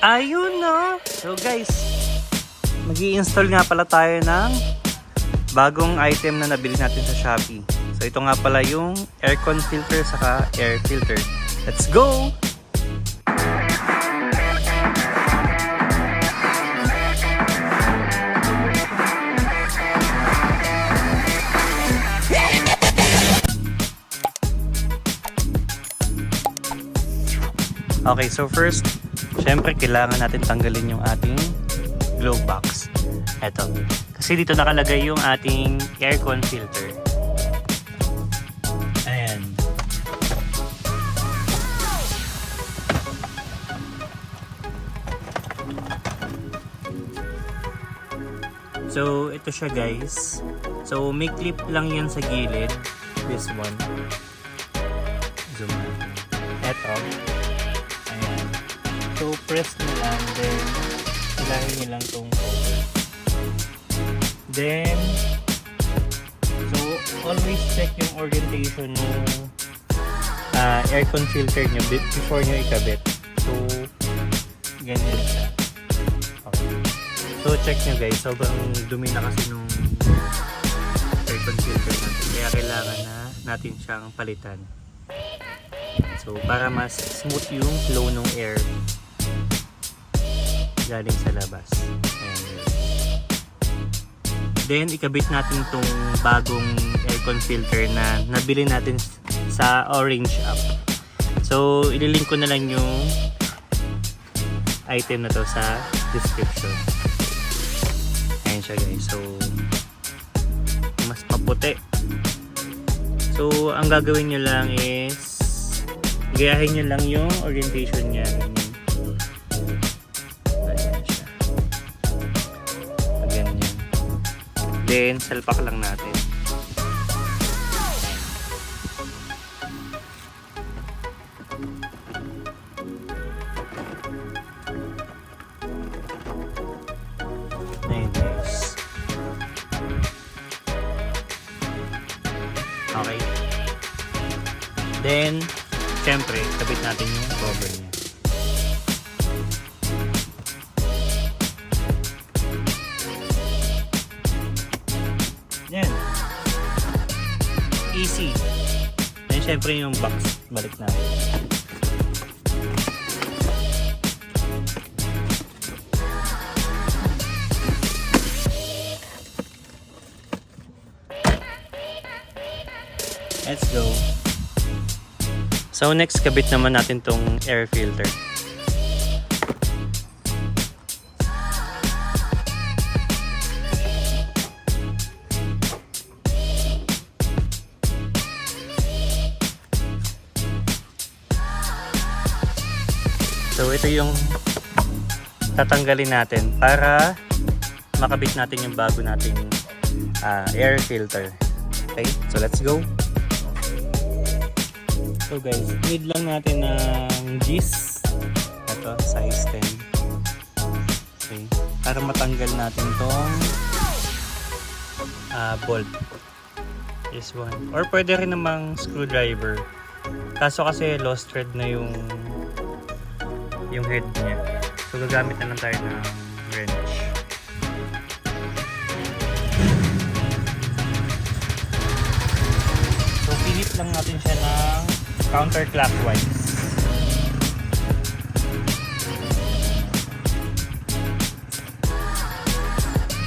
Ayun no. So guys, mag-i-install nga pala tayo ng bagong item na nabili natin sa Shopee. So ito nga pala yung aircon filter saka air filter. Let's go! Okay, so first, syempre kailangan natin tanggalin yung ating glove box. Eto. Kasi dito nakalagay yung ating aircon filter. Ayan. So, ito siya guys. So, may clip lang yan sa gilid. This one. Zoom natin. Eto. Ayan. So, press nyo lang. Then, hilahin nyo lang itong cover. Then, so, always check yung orientation ng aircon filter nyo before nyo ikabit. So, ganyan siya. Okay. So, check nyo guys. Sobrang dumi na kasi nung aircon filter natin. Kaya kailangan na natin siyang palitan. So, para mas smooth yung flow ng air galing sa labas. Ayan. Then, ikabit natin itong bagong aircon filter na nabili natin sa Orange app. So, ililink ko na lang yung item na to sa description. Ayan siya guys. So, mas maputi. So, ang gagawin nyo lang is gayahin nyo lang yung orientation niya. Ganyan siya. Ganyan. Then, salpak lang natin. Ayan guys. Okay. Then, siyempre, kabit natin yung cover niya. Yan. Easy. Then, siyempre yung box. Balik natin. Let's go. So next, kabit naman natin tong air filter. So ito yung tatanggalin natin para makabit natin yung bago nating air filter. Okay, so let's go. So guys, need lang natin ng gis. Ito, size 10. Okay. Para matanggal natin tong bolt. This one. Or pwede rin namang screwdriver. Kaso kasi lost thread na yung head niya. So gagamit na lang tayo ng wrench. So pinip lang natin siya ng counterclockwise.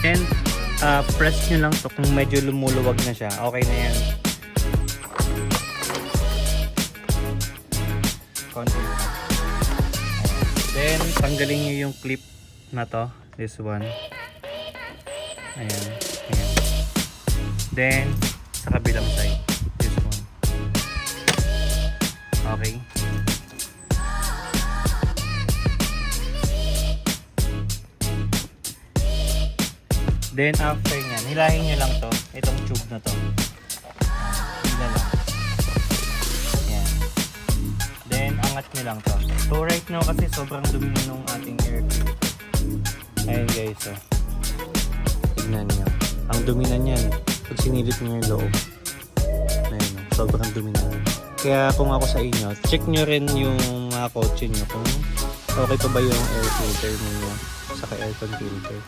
And press nyo lang to kung medyo lumuluwag na siya. Okay na yan. Konti lang. Then tanggalin nyo yung clip na to. This one. Ayan. Ayan. Then sa kabilang side. Okay. Then after nyan, hilahin nyo lang to. Itong tube na to. Hila lang. Yan. Then angat nyo lang to. So right now kasi sobrang dumi nung ating air filter. Ayan guys. Oh. Tignan nyo. Ang dumi na nyan. Pag sinilip nyo yung loob. Ayan. Sobrang dumi na. Kaya kung ako sa inyo, check nyo rin yung mga kotse nyo kung Okay pa ba yung air filter mo saka aircon filter.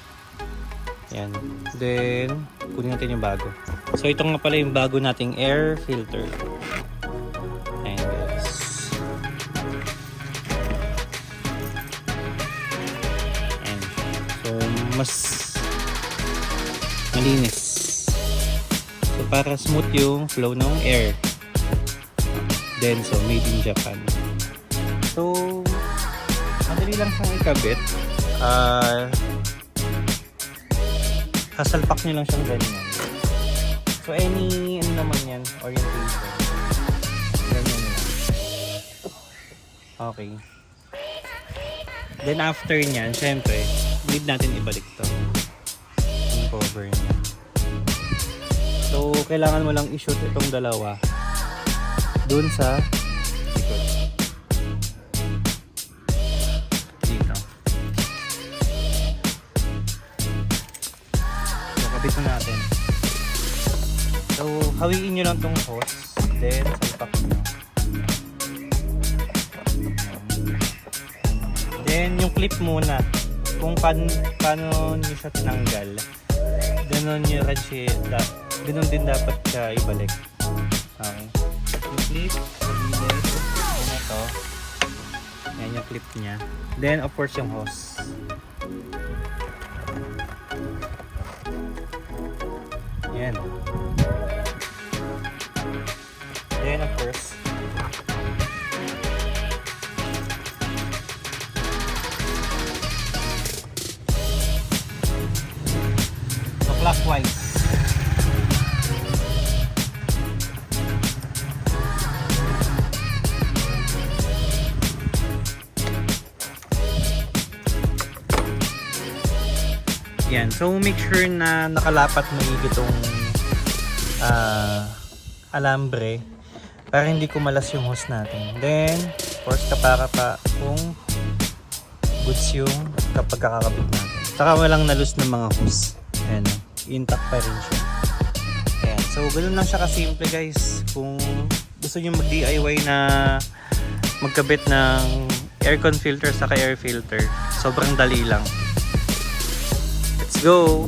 Yan. Then, kunin natin yung bago. So, ito nga pala yung bago nating air filter. Ayan guys. Ayan. So, mas malinis. So, para smooth yung flow ng air. Then, so, made in Japan. So, madali lang siyang ikabit. Kasalpak nyo lang siyang ganyan. So, any, ano naman yan, orientation. Ganyan lang. Okay. Then, after nyan, syempre, need natin ibalik to. Yung cover niya. So, kailangan mo lang i-shoot itong dalawa dun sa likod. Dito. So, kabit na natin. So, hawiin nyo lang tong hose. Then, salpak nyo. Then, yung clip muna. Kung paano nyo siya tinanggal. Ganon nyo rin siya. Ganon din dapat siya ibalik. Okay. Yung clip, sabihin, yan ito. Yan yung clip niya. Then, of course, yung hose. Yan. Then, of course, so clockwise. Yan. So, make sure na nakalapat maigi itong alambre para hindi kumalas yung hose natin. Then, of course, kapara pa kung goods yung kapag kakakabit natin. Saka walang nalus ng mga hose. Ayan. Intact pa rin siya. Ayan. So, ganun lang siya kasimple guys. Kung gusto nyo mag-DIY na magkabit ng aircon filter saka air filter, sobrang dali lang. Let's go!